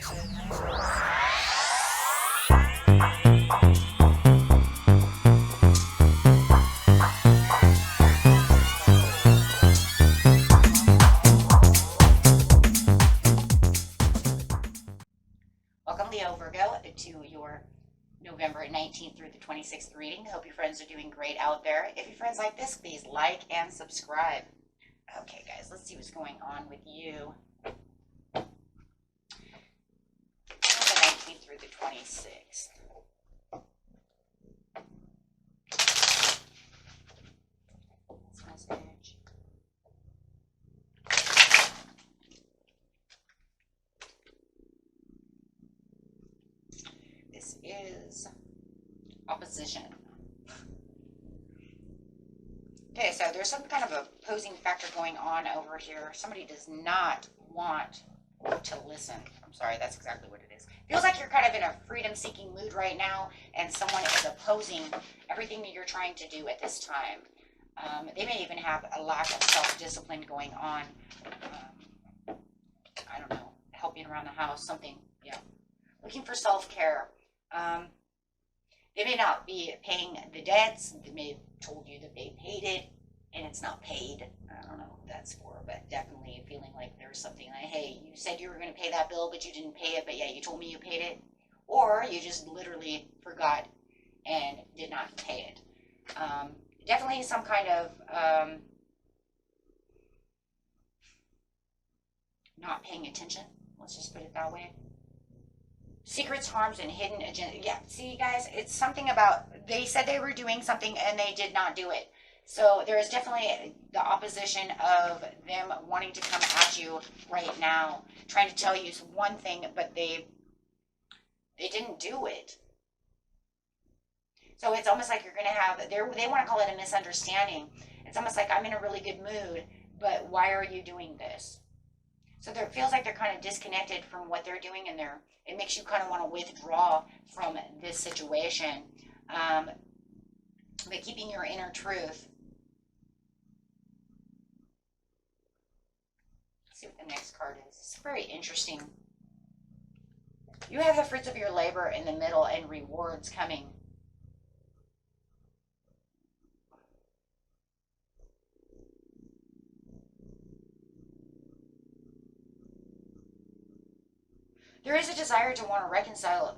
Welcome, Leo Virgo, to your November 19th through the 26th reading. Hope your friends are doing great out there. If your friends like this, please like and subscribe. Okay, guys, let's see what's going on with you. The 19th through the 26th. Message. This is opposition. Okay, so there's some kind of opposing factor going on over here. Somebody does not want to listen. I'm sorry, that's exactly what it is. Feels like you're kind of in a freedom-seeking mood right now, and someone is opposing everything that you're trying to do at this time. They may even have a lack of self-discipline going on. I don't know, helping around the house, something, yeah. Looking for self-care. They may not be paying the debts. They may have told you that they paid it and it's not paid. I don't know what that's for, but definitely feeling like there's something like, hey, you said you were going to pay that bill, but you didn't pay it, but yeah, you told me you paid it. Or you just literally forgot and did not pay it. Definitely some kind of not paying attention. Let's just put it that way. Secrets, harms, and hidden agenda. Yeah, see, guys, it's something about they said they were doing something and they did not do it. So there is definitely the opposition of them wanting to come at you right now, trying to tell you one thing, but they didn't do it. So it's almost like you're going to have, they want to call it a misunderstanding. It's almost like I'm in a really good mood, but why are you doing this? So there feels like they're kind of disconnected from what they're doing, and it makes you kind of want to withdraw from this situation. But keeping your inner truth. Let's see what the next card is. It's very interesting. You have the fruits of your labor in the middle and rewards coming. There is a desire to want to reconcile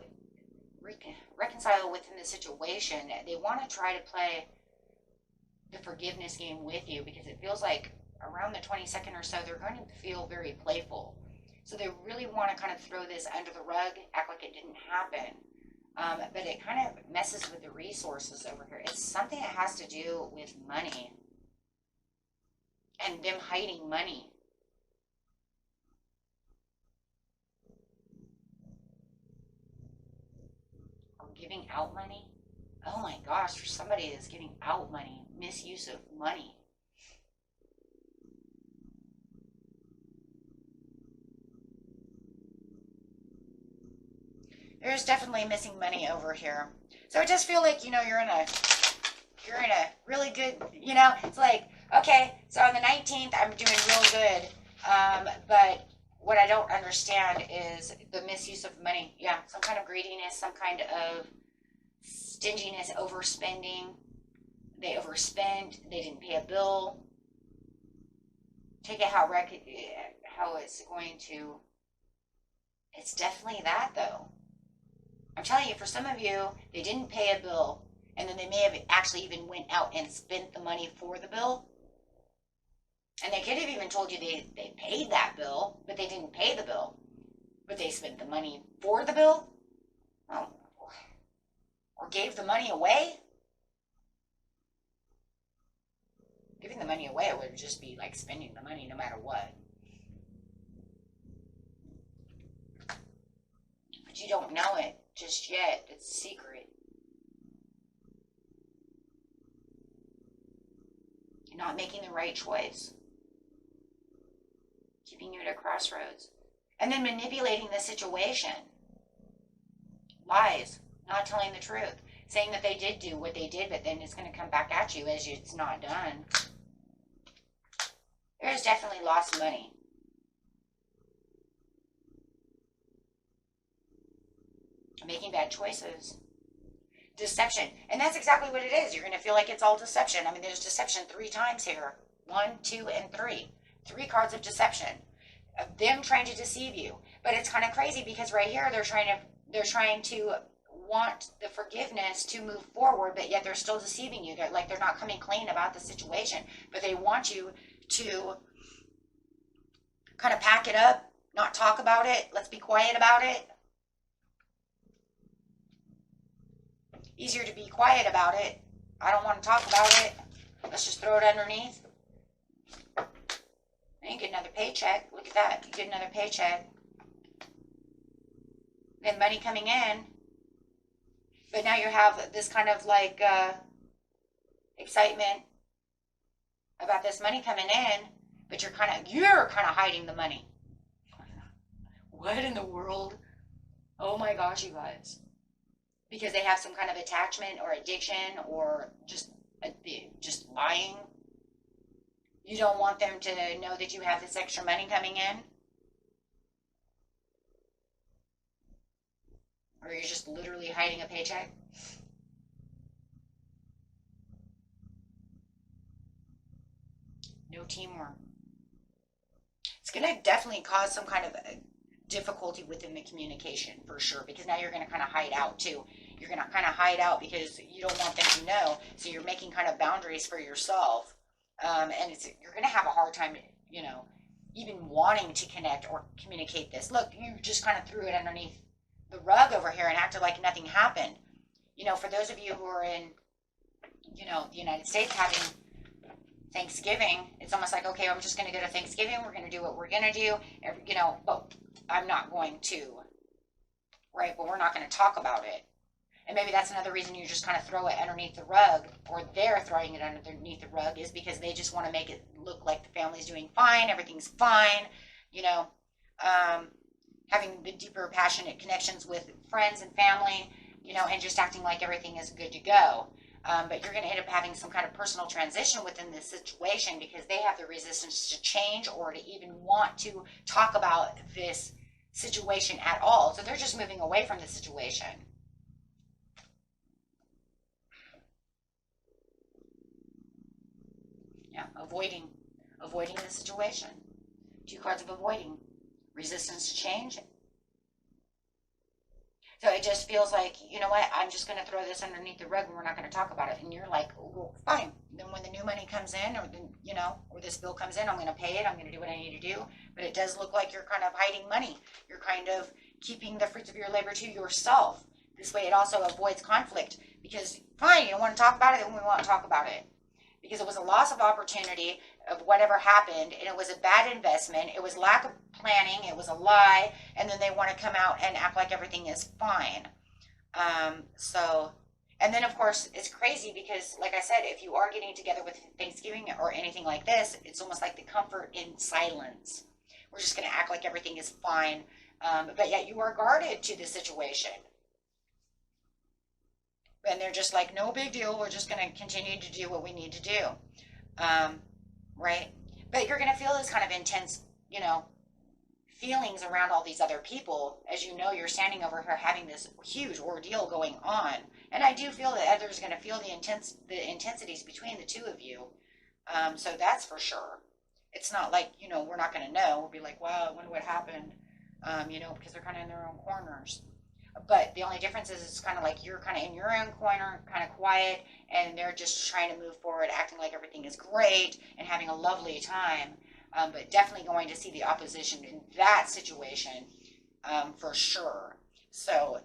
within the situation. They want to try to play the forgiveness game with you because it feels like around the 22nd or so, they're going to feel very playful. So they really want to kind of throw this under the rug, act like it didn't happen. But it kind of messes with the resources over here. It's something that has to do with money and them hiding money. Giving out money. Oh my gosh, for somebody that's giving out money, misuse of money. There's definitely missing money over here. So I just feel like, you're in a really good, it's like, okay, so on the 19th, I'm doing real good. But what I don't understand is the misuse of money. Yeah, some kind of greediness, some kind of stinginess, overspending. They overspent. They didn't pay a bill. Take it how it's going to. It's definitely that, though. I'm telling you, for some of you, they didn't pay a bill, and then they may have actually even went out and spent the money for the bill. And they could have even told you they paid that bill, but they didn't pay the bill. But they spent the money for the bill? Oh, or gave the money away? Giving the money away would just be like spending the money no matter what. But you don't know it just yet. It's a secret. You're not making the right choice. Keeping you at a crossroads. And then manipulating the situation. Lies. Not telling the truth. Saying that they did do what they did, but then it's going to come back at you as it's not done. There is definitely lost money. making bad choices. Deception. And that's exactly what it is. You're going to feel like it's all deception. I mean, there's deception 3 times here. 1, 2, and 3. 3 cards of deception. Of them trying to deceive you. But it's kind of crazy because right here they're trying to want the forgiveness to move forward, but yet they're still deceiving you. They're not coming clean about the situation, but they want you to kind of pack it up, not talk about it. Let's be quiet about it. Easier to be quiet about it. I don't want to talk about it. Let's just throw it underneath. And you get another paycheck. Look at that. You get another paycheck. Then money coming in. But now you have this kind of like excitement about this money coming in, but you're kind of hiding the money. What in the world? Oh my gosh, you guys. Because they have some kind of attachment or addiction or just lying. You don't want them to know that you have this extra money coming in. Or you're just literally hiding a paycheck. No teamwork. It's going to definitely cause some kind of difficulty within the communication for sure, because now you're going to kind of hide out too. You're going to kind of hide out because you don't want them to know. So you're making kind of boundaries for yourself. And you're going to have a hard time, even wanting to connect or communicate this. Look, you just kind of threw it underneath the rug over here and acted like nothing happened. For those of you who are in, the United States having Thanksgiving, it's almost like, okay, I'm just going to go to Thanksgiving. We're going to do what we're going to do, but I'm not going to, right? But we're not going to talk about it. And maybe that's another reason you just kind of throw it underneath the rug, or they're throwing it underneath the rug, is because they just want to make it look like the family's doing fine, everything's fine, having the deeper passionate connections with friends and family, and just acting like everything is good to go. But you're going to end up having some kind of personal transition within this situation because they have the resistance to change or to even want to talk about this situation at all. So they're just moving away from the situation. Yeah, avoiding the situation. 2 cards of avoiding. Resistance to change. So it just feels like, you know what, I'm just going to throw this underneath the rug and we're not going to talk about it. And you're like, well, fine. Then when the new money comes in or this bill comes in, I'm going to pay it. I'm going to do what I need to do. But it does look like you're kind of hiding money. You're kind of keeping the fruits of your labor to yourself. This way it also avoids conflict because, fine, you don't want to talk about it, then we won't talk about it. Because it was a loss of opportunity of whatever happened, and it was a bad investment. It was lack of planning. It was a lie, and then they want to come out and act like everything is fine. And then, of course, it's crazy because, like I said, if you are getting together with Thanksgiving or anything like this, it's almost like the comfort in silence. We're just going to act like everything is fine, but yet you are guarded to the situation. And they're just like, no big deal. We're just going to continue to do what we need to do. Right? But you're going to feel this kind of intense, feelings around all these other people. As you're standing over here having this huge ordeal going on. And I do feel that others are going to feel the intensities between the two of you. So that's for sure. It's not like, we're not going to know. We'll be like, wow, I wonder what happened. Because they're kind of in their own corners. But the only difference is it's kind of like you're kind of in your own corner, kind of quiet, and they're just trying to move forward, acting like everything is great and having a lovely time. But definitely going to see the opposition in that situation for sure. So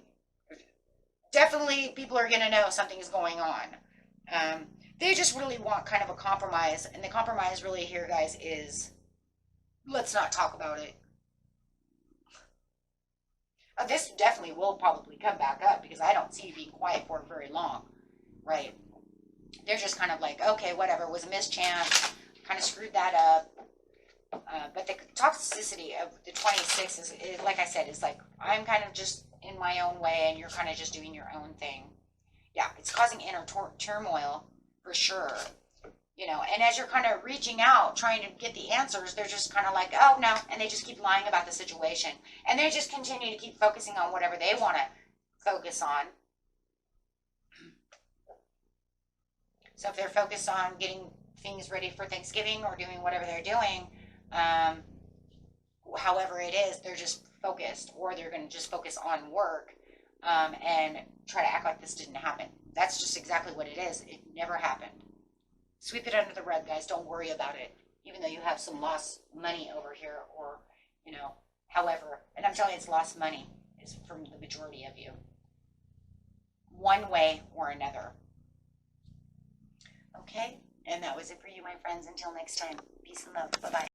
definitely people are going to know something is going on. They just really want kind of a compromise. And the compromise really here, guys, is let's not talk about it. This definitely will probably come back up because I don't see you being quiet for very long, right? They're just kind of like, okay, whatever, it was a mischance, kind of screwed that up. But the toxicity of the 26 is, like I said, is like, I'm kind of just in my own way and you're kind of just doing your own thing. Yeah, it's causing inner turmoil for sure. And as you're kind of reaching out, trying to get the answers, they're just kind of like, oh, no. And they just keep lying about the situation. And they just continue to keep focusing on whatever they want to focus on. So if they're focused on getting things ready for Thanksgiving or doing whatever they're doing, however it is, they're just focused, or they're going to just focus on work and try to act like this didn't happen. That's just exactly what it is. It never happened. Sweep it under the rug, guys. Don't worry about it. Even though you have some lost money over here, or, you know, however, and I'm telling you, it's lost money is from the majority of you, one way or another. Okay, and that was it for you, my friends. Until next time, peace and love. Bye-bye.